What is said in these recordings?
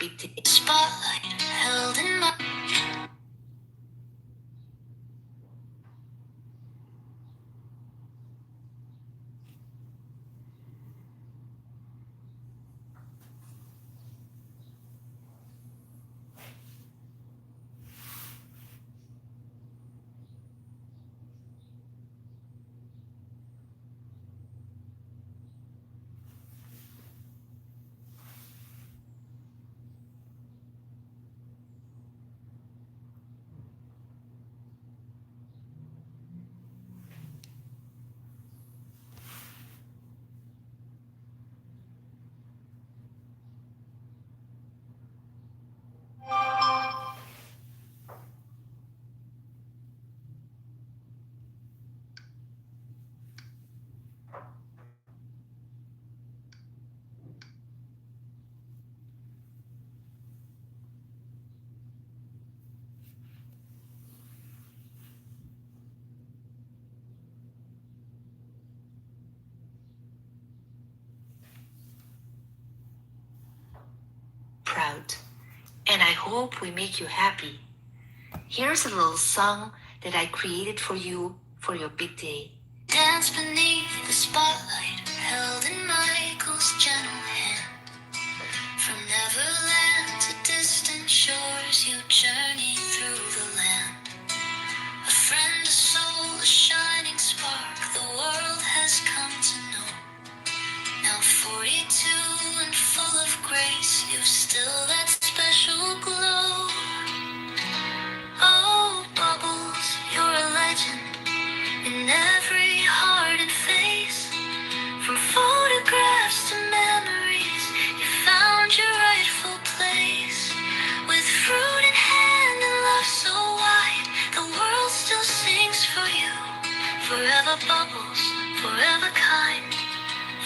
big day. Spotlight held in my... Proud. And I hope we make you happy. Here's a little song that I created for you for your big day. Dance beneath the spotlight, held in Michael's gentle hand. From Neverland to distant shores, you journey through the land. A friend, a soul, a shining spark, the world has come to know. Now 42 and full of grace, you've still that special glow. Oh, Bubbles, you're a legend in every heart and face. From photographs to memories, you found your rightful place. With fruit in hand and love so wide, the world still sings for you. Forever Bubbles, forever kind,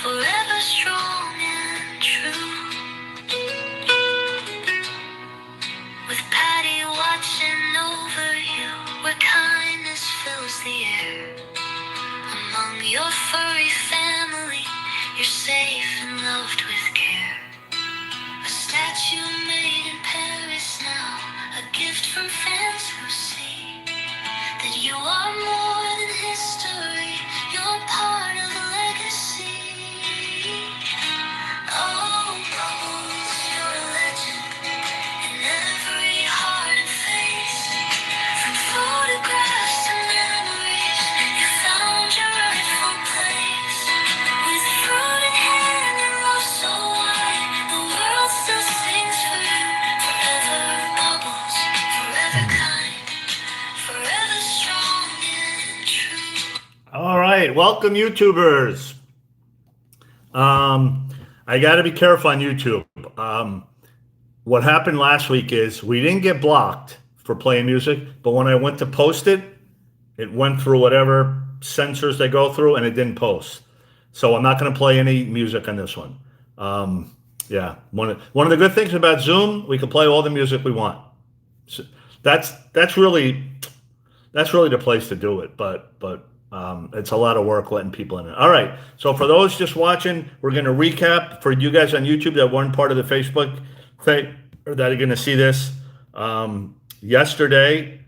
forever strong and true. With Patty watching over you, where kindness fills the air. Among your furry family, you're safe and loved with care. A statue made in Paris now, a gift from fans who see that you are more than history, you're part of a legacy. Oh, Bubbles, you're a legend in every heart and face. From photographs to memories, you found your rightful place. With fruit in hand and love so wide, the world still sings for you. Forever Bubbles, forever kind, forever strong and true. All right, welcome YouTubers. I got to be careful on YouTube. What happened last week is we didn't get blocked for playing music, but when I went to post it, it went through whatever censors they go through and it didn't post. So I'm not going to play any music on this one. Yeah, one of the good things about Zoom, we can play all the music we want. So that's really the place to do it. But it's a lot of work letting people in it. All right. So for those just watching, we're going to recap for you guys on YouTube that weren't part of the Facebook thing or that are going to see this. Yesterday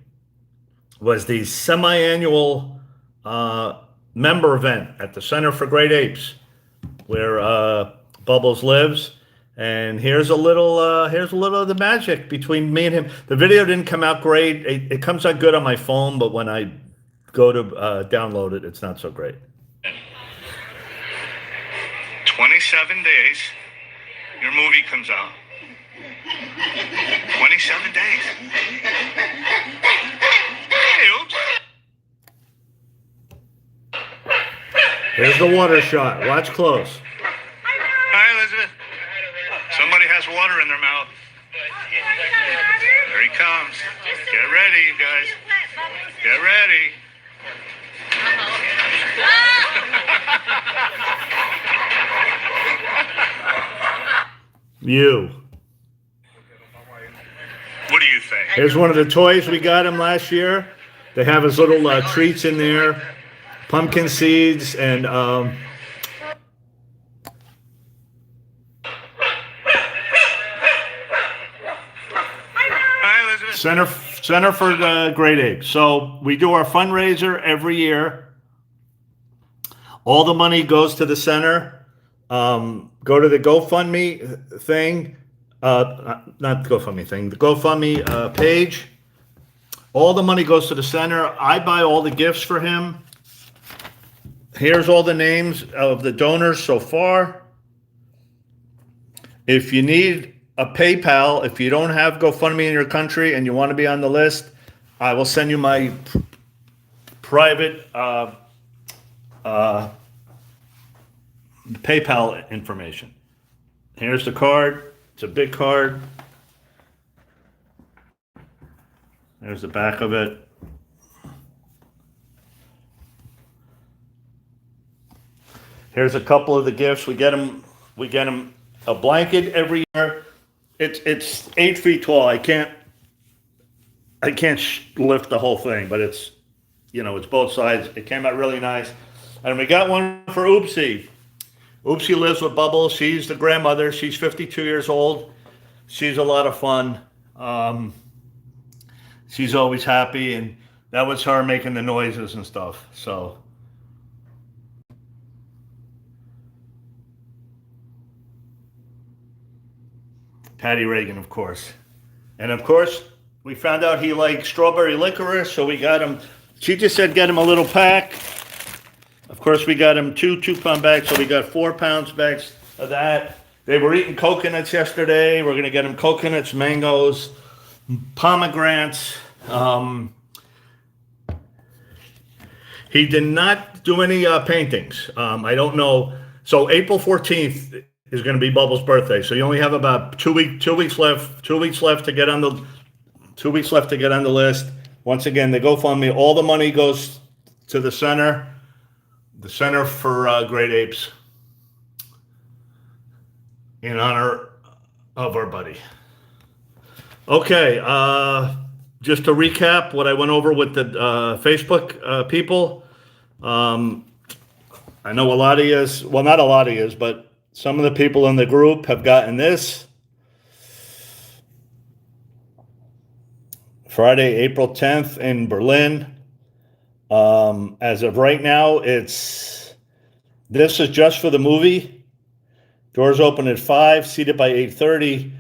was the semi-annual member event at the Center for Great Apes, where Bubbles lives. And here's a little of the magic between me and him. The video didn't come out great. It comes out good on my phone, but when I go to download it, it's not so great. 27 days, your movie comes out. 27 days. Hey, oops. Here's the water shot. Watch close. Hi, Elizabeth. Somebody has water in their mouth. There he comes. Get ready, you guys. Get ready. You. What do you think? Here's one of the toys we got him last year. They have his little treats in there, pumpkin seeds, and Center for the Great Apes. So we do our fundraiser every year. All the money goes to the center. Go to the GoFundMe thing. Not the GoFundMe thing. The GoFundMe page. All the money goes to the center. I buy all the gifts for him. Here's all the names of the donors so far. If you need a PayPal, if you don't have GoFundMe in your country and you want to be on the list, I will send you my private PayPal information. Here's the card. It's a big card. There's the back of it. Here's a couple of the gifts. We get them a blanket every year. It's 8 feet tall. I can't lift the whole thing, but it's both sides. It came out really nice. And we got one for Oopsie. Oopsie lives with Bubbles. She's the grandmother. She's 52 years old. She's a lot of fun. She's always happy, and that was her making the noises and stuff. So. Patty Reagan, of course. And of course, we found out he liked strawberry licorice, so we got him, she just said get him a little pack. Of course, we got him 2-pound bags, so we got 4 pounds bags of that. They were eating coconuts yesterday. We're going to get him coconuts, mangoes, pomegranates. He did not do any paintings. I don't know. So April 14th is going to be Bubbles' birthday. So you only have about 2 weeks left. 2 weeks left to get on the 2 weeks left to get on the list. Once again, the GoFundMe. All the money goes to the Center for Great Apes, in honor of our buddy. Okay, just to recap what I went over with the Facebook people. I know a lot of yous, well, not a lot of yous, but some of the people in the group have gotten this. Friday, April 10th in Berlin. As of right now, this is just for the movie. Doors open at 5, seated by 8:30.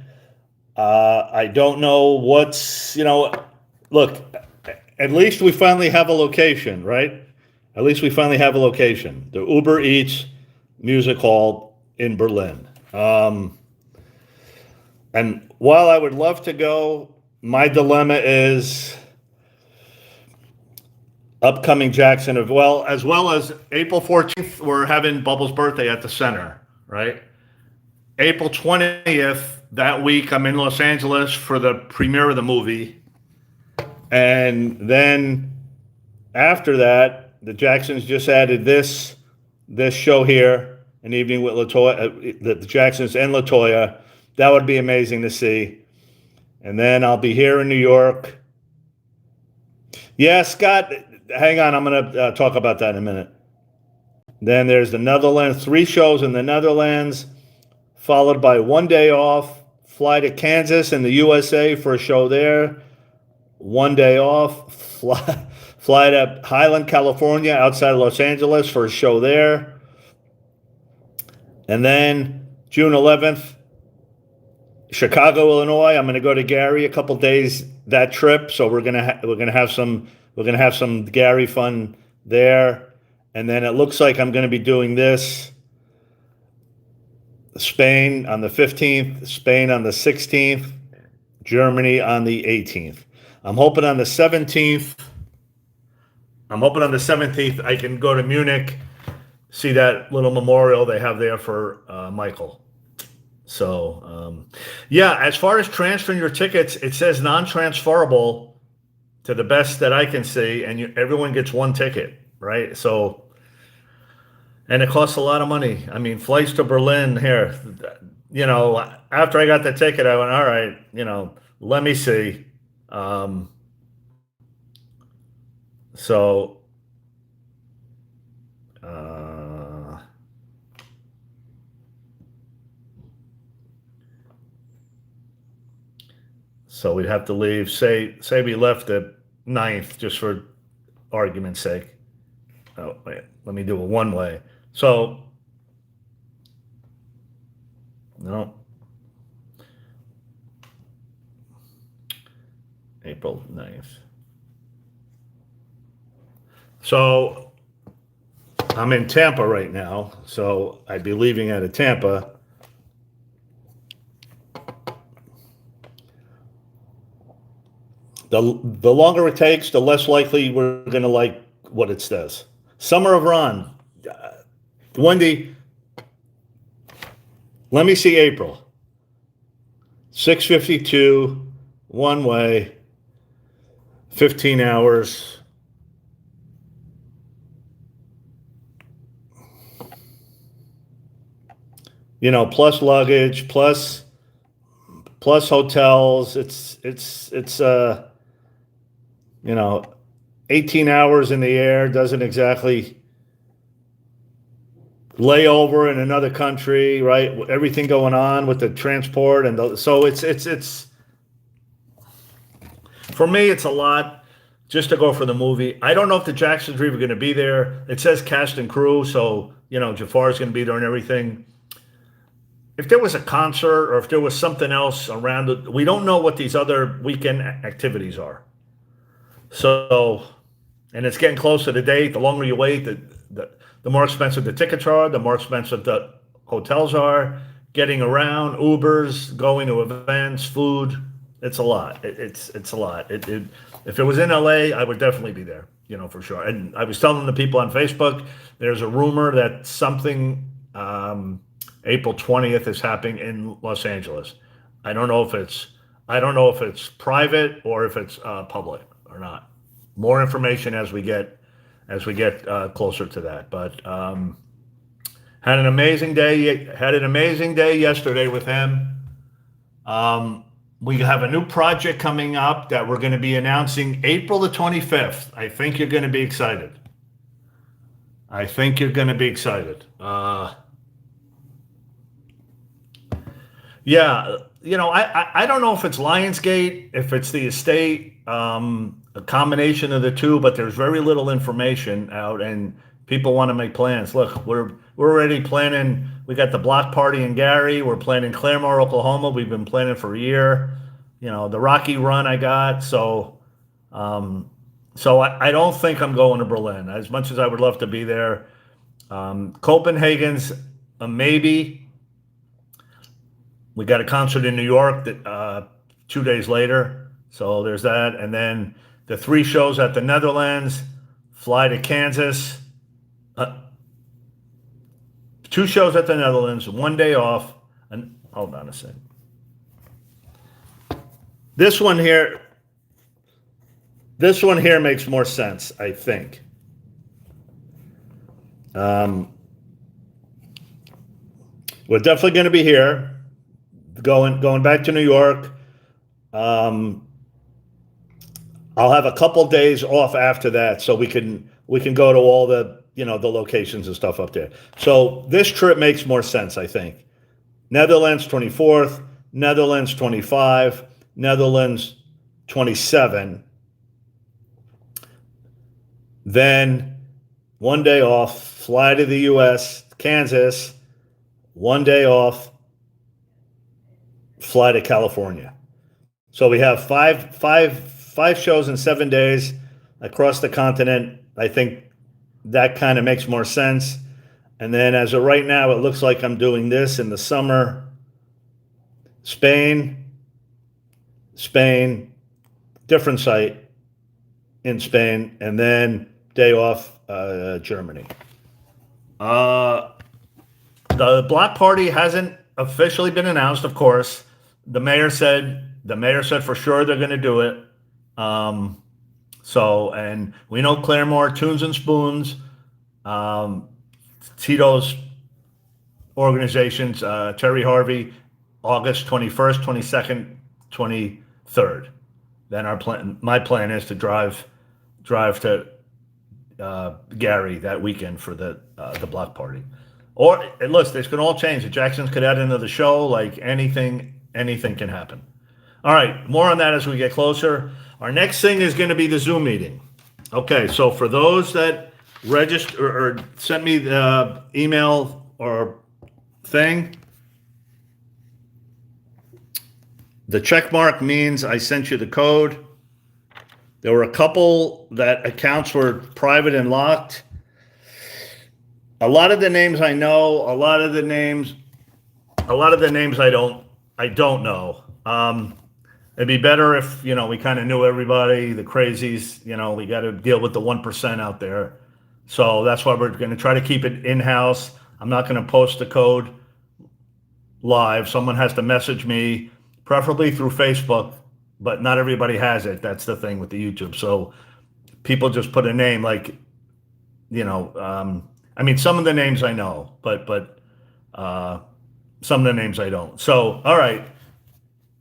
I don't know what's, look, at least we finally have a location, right? At least we finally have a location. The Uber Eats Music Hall in Berlin. And while I would love to go, my dilemma is upcoming Jackson, as well as April 14th, we're having Bubbles' birthday at the Center, right? April 20th, that week, I'm in Los Angeles for the premiere of the movie. And then after that, the Jacksons just added this show here, An Evening with LaToya, the Jacksons and LaToya. That would be amazing to see. And then I'll be here in New York. Yeah, Scott, hang on. I'm going to talk about that in a minute. Then there's the Netherlands, 3 shows in the Netherlands, followed by 1 day off, fly to Kansas in the USA for a show there, 1 day off, fly to Highland, California, outside of Los Angeles for a show there. And then June 11th, Chicago, Illinois. I'm going to go to Gary a couple days that trip, so we're going to have some Gary fun there. And then it looks like I'm going to be doing this. Spain on the 15th, Spain on the 16th, Germany on the 18th. I'm hoping on the 17th I can go to Munich, see that little memorial they have there for Michael. So, yeah, as far as transferring your tickets, it says non-transferable to the best that I can see, and everyone gets 1 ticket, right? So, and it costs a lot of money. I mean, flights to Berlin here, after I got the ticket, I went, all right, let me see. So we'd have to leave. Say we left at 9th, just for argument's sake. Oh wait, let me do a one way. So no, April 9th. So I'm in Tampa right now, so I'd be leaving out of Tampa. The longer it takes, the less likely we're going to like what it says. Summer of Ron. Wendy, let me see April. 6:52, one way, 15 hours. You know, plus luggage, plus hotels. It's 18 hours in the air doesn't exactly layover in another country, right? Everything going on with the transport so it's for me, it's a lot just to go for the movie. I don't know if the Jacksons are even going to be there. It says cast and crew, so Jafar's going to be there and everything. If there was a concert or if there was something else around it, we don't know what these other weekend activities are. So, and it's getting close to the date. The longer you wait, the more expensive the tickets are, the more expensive the hotels are, getting around, Ubers, going to events, food. It's a lot. It's a lot. If it was in LA, I would definitely be there, for sure. And I was telling the people on Facebook, there's a rumor that something April 20th is happening in Los Angeles. I don't know if it's private or if it's public or not. More information as we get closer to that. But had an amazing day. Had an amazing day yesterday with him. We have a new project coming up that we're going to be announcing April the 25th. I think you're going to be excited. Yeah, I don't know if it's Lionsgate, if it's the estate, a combination of the two, but there's very little information out, and people want to make plans. Look, we're already planning. We got the block party in Gary. We're planning Claremore, Oklahoma. We've been planning for a year. The Rocky Run I got. So I don't think I'm going to Berlin, as much as I would love to be there. Copenhagen's a maybe. We got a concert in New York that 2 days later, so there's that, and then the 3 shows at the Netherlands, fly to Kansas, 2 shows at the Netherlands, 1 day off, and hold on a second. This one here makes more sense, I think. We're definitely going to be here. Going back to New York. I'll have a couple days off after that, so we can go to all the the locations and stuff up there. So this trip makes more sense, I think. Netherlands 24th, Netherlands 25, Netherlands 27. Then 1 day off, fly to the U.S., Kansas. 1 day off, fly to California. So we have five shows in 7 days across the continent. I think that kind of makes more sense. And then as of right now, it looks like I'm doing this in the summer. Spain, different site in Spain, and then day off, Germany. The block party hasn't officially been announced, of course. The mayor said for sure they're going to do it. And we know Claremore, Tunes and Spoons, Tito's organizations, Terry Harvey, August 21st, 22nd, 23rd. Then my plan is to drive to Gary that weekend for the block party. Or listen, this can all change. The Jacksons could add into the show. Like anything can happen. All right, more on that as we get closer. Our next thing is going to be the Zoom meeting. Okay, so for those that register or sent me the email or thing, the check mark means I sent you the code. There were a couple that accounts were private and locked. A lot of the names I know, a lot of the names I don't know. It'd be better if, we kind of knew everybody, the crazies, we got to deal with the 1% out there. So that's why we're going to try to keep it in-house. I'm not going to post the code live. Someone has to message me, preferably through Facebook, but not everybody has it. That's the thing with the YouTube. So people just put a name like, some of the names I know, but some of the names I don't. So, all right.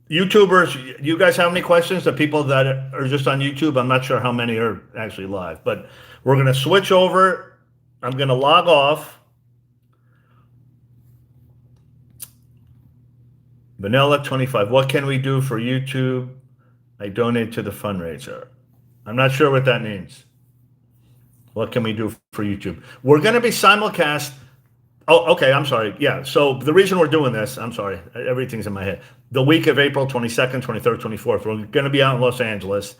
YouTubers, you guys have any questions? The people that are just on YouTube, I'm not sure how many are actually live, but we're going to switch over. I'm going to log off. Vanilla 25. What can we do for YouTube? I donate to the fundraiser. I'm not sure what that means. What can we do for YouTube? We're going to be simulcast. Oh, okay. I'm sorry. Yeah. So the reason we're doing this, I'm sorry, everything's in my head. The week of April 22nd, 23rd, 24th, we're going to be out in Los Angeles.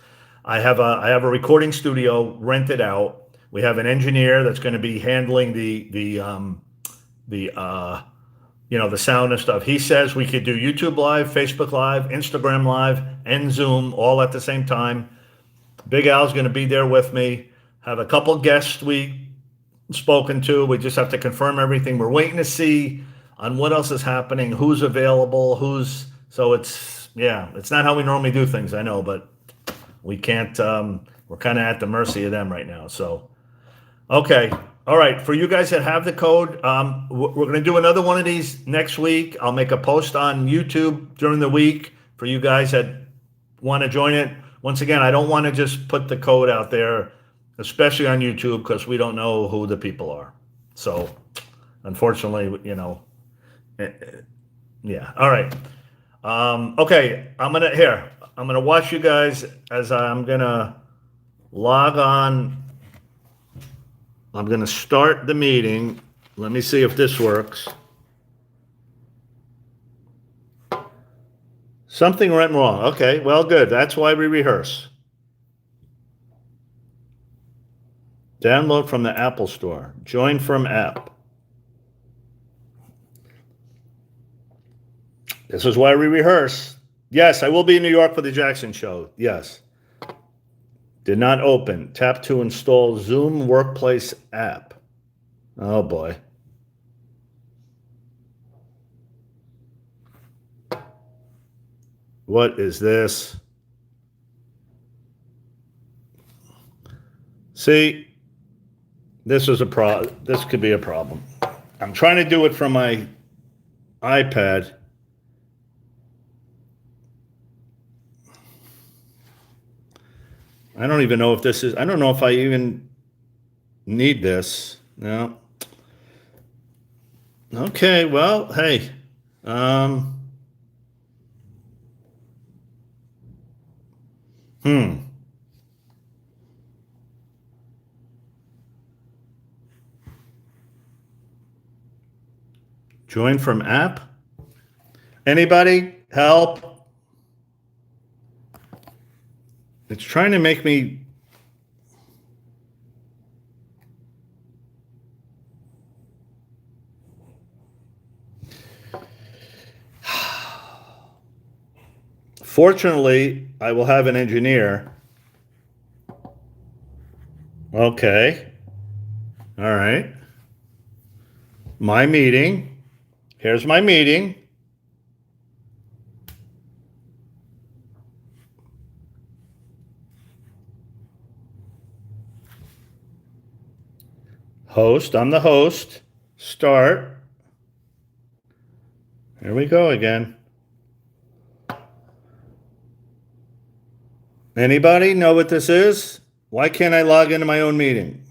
I have a recording studio rented out. We have an engineer that's going to be handling the sound and stuff. He says we could do YouTube Live, Facebook Live, Instagram Live, and Zoom all at the same time. Big Al's going to be there with me. Have a couple guests we spoken to. We just have to confirm everything. We're waiting to see on what else is happening, who's available, so it's not how we normally do things, I know, but we can't, we're kind of at the mercy of them right now. So, okay. All right. For you guys that have the code, we're going to do another one of these next week. I'll make a post on YouTube during the week for you guys that want to join it. Once again, I don't want to just put the code out there, especially on YouTube, because we don't know who the people are. So, unfortunately, yeah. All right. Okay. I'm gonna watch you guys as I'm gonna log on. I'm gonna start the meeting. Let me see if this works. Something went wrong. Okay. Well, good. That's why we rehearse. Download from the Apple Store. Join from app. This is why we rehearse. Yes, I will be in New York for the Jackson show. Yes. Did not open. Tap to install Zoom Workplace app. Oh boy. What is this? See, this is this could be a problem. I'm trying to do it from my iPad. I don't even know if this is, I don't know if I even need this. No. Okay, well, hey. Join from app? Anybody? Help? It's trying to make me. Fortunately, I will have an engineer. Okay. All right. My meeting. Here's my meeting. Host. I'm the host. Start. Here we go again. Anybody know what this is? Why can't I log into my own meeting?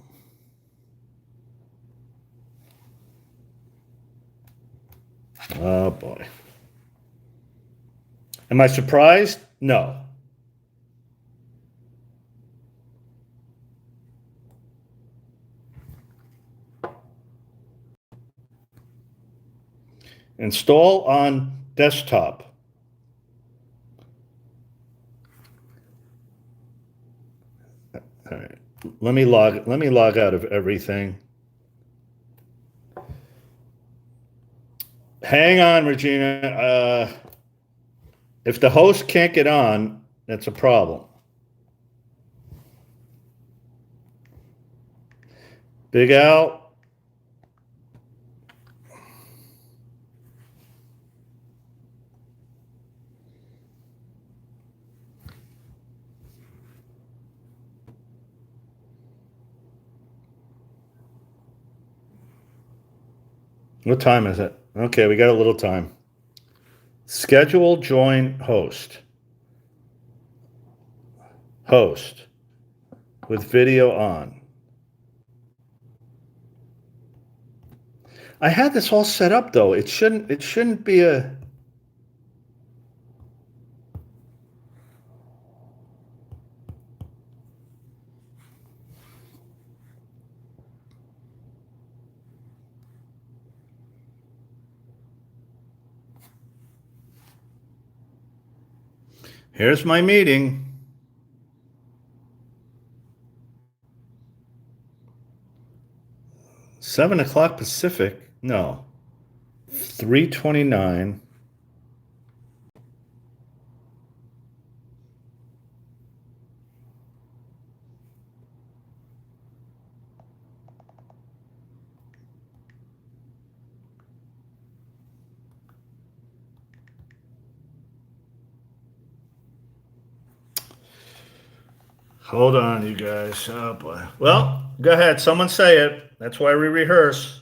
Oh boy. Am I surprised? No. Install on desktop. All right. Let me log out of everything. Hang on, Regina. If the host can't get on, that's a problem. Big Al. What time is it? Okay, we got a little time. Schedule join host. Host with video on. I had this all set up though. It shouldn't be a Here's my meeting. $7 Pacific? No. 3:29. Hold on, you guys. Oh boy. Well, go ahead. Someone say it. That's why we rehearse.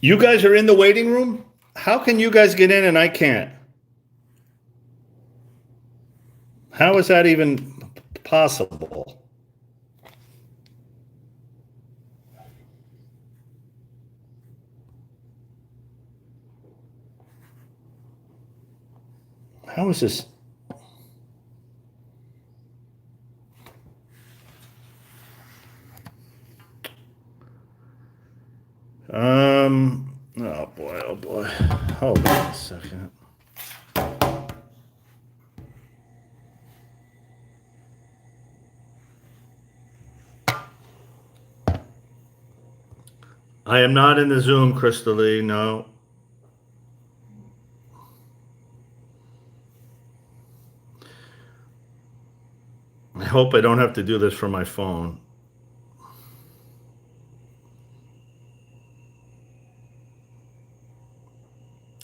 You guys are in the waiting room? How can you guys get in and I can't? How is that even possible? How is this? Oh boy, oh boy. Hold on a second. I am not in the Zoom, Crystal Lee, no. I hope I don't have to do this from my phone.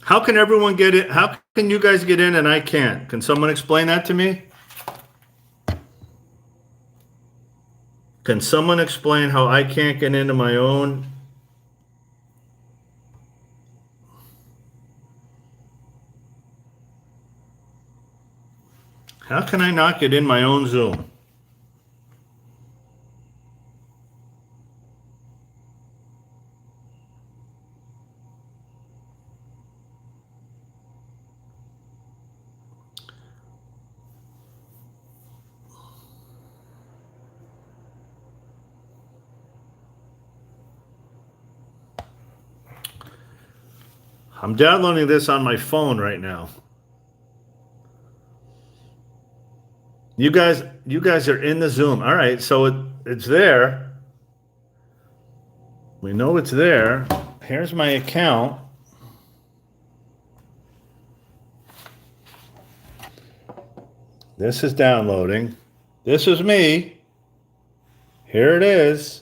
How can everyone get it? How can you guys get in and I can't? Can someone explain that to me? Can someone explain how I can't get into my own? How can I not get in my own Zoom? I'm downloading this on my phone right now. You guys are in the Zoom. All right, so it's there. We know it's there. Here's my account. This is downloading. This is me. Here it is.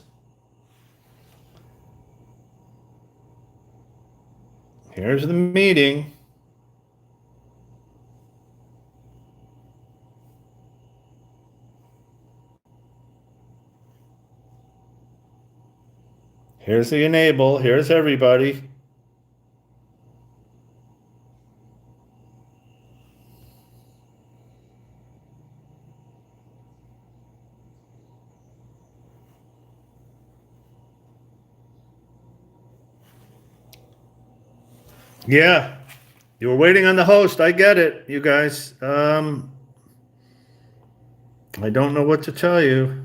Here's the meeting. Here's the enable. Here's everybody. Yeah, you were waiting on the host. I get it, you guys. I don't know what to tell you.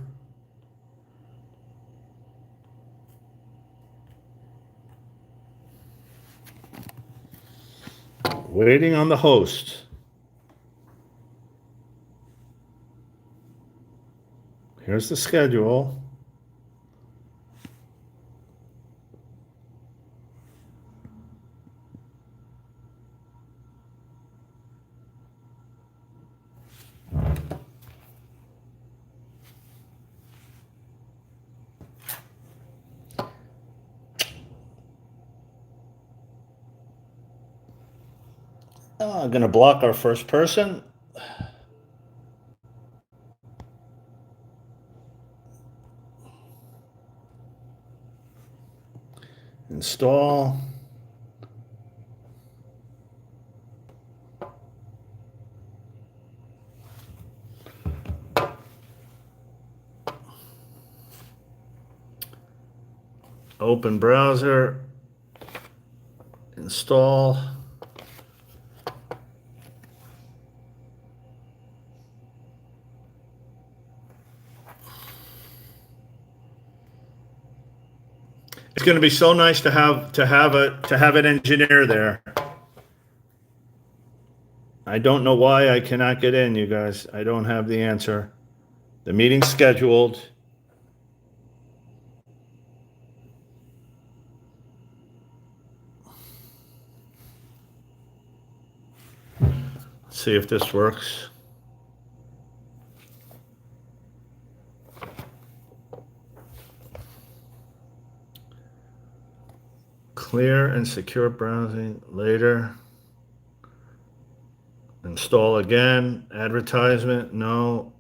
Waiting on the host. Here's the schedule. I'm going to block our first person. Install. Open browser. Install. It's going to be so nice to have an engineer there. I don't know why I cannot get in, you guys. I don't have the answer. The meeting's scheduled. Let's see if this works. Clear and secure browsing later. Install again. Advertisement, no.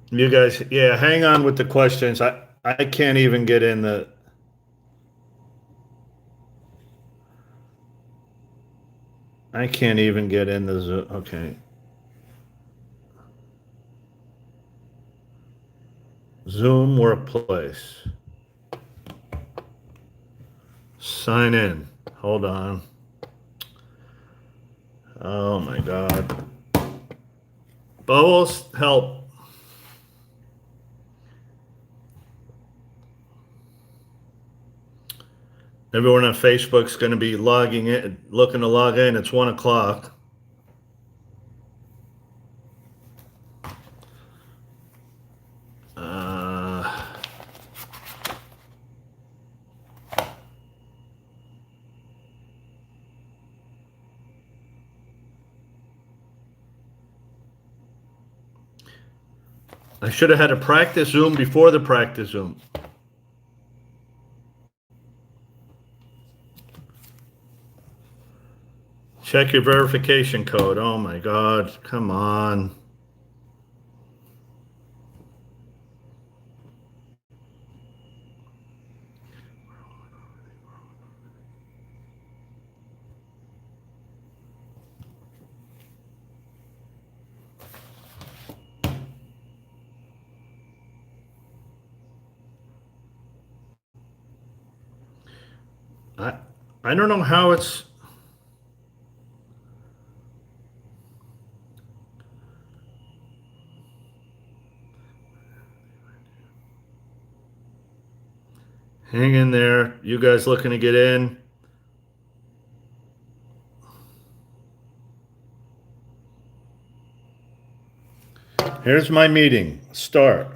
You guys, yeah, hang on with the questions. I can't even get in the. I can't even get in the Zoom. Okay. Zoom Workplace. Sign in. Hold on. Oh my God. Bubbles, help. Everyone on Facebook's going to be logging in, looking to log in. It's 1 o'clock. I should have had a practice Zoom before the practice Zoom. Check your verification code. Oh my God, come on. I don't know how it's. Hang in there. You guys looking to get in? Here's my meeting. Start.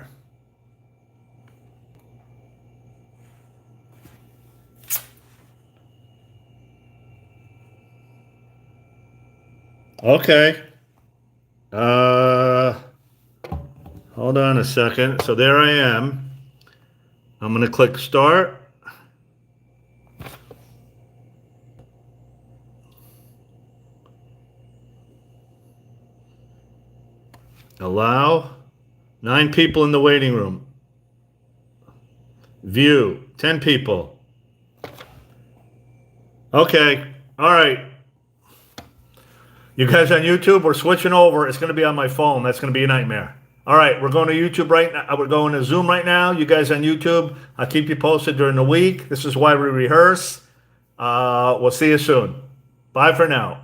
Okay. Hold on a second. So there I am. I'm going to click start. Allow. 9 people in the waiting room. View. 10 people. Okay. All right. You guys on YouTube, we're switching over. It's going to be on my phone. That's going to be a nightmare. All right, we're going to YouTube right now. We're going to Zoom right now. You guys on YouTube, I'll keep you posted during the week. This is why we rehearse. We'll see you soon. Bye for now.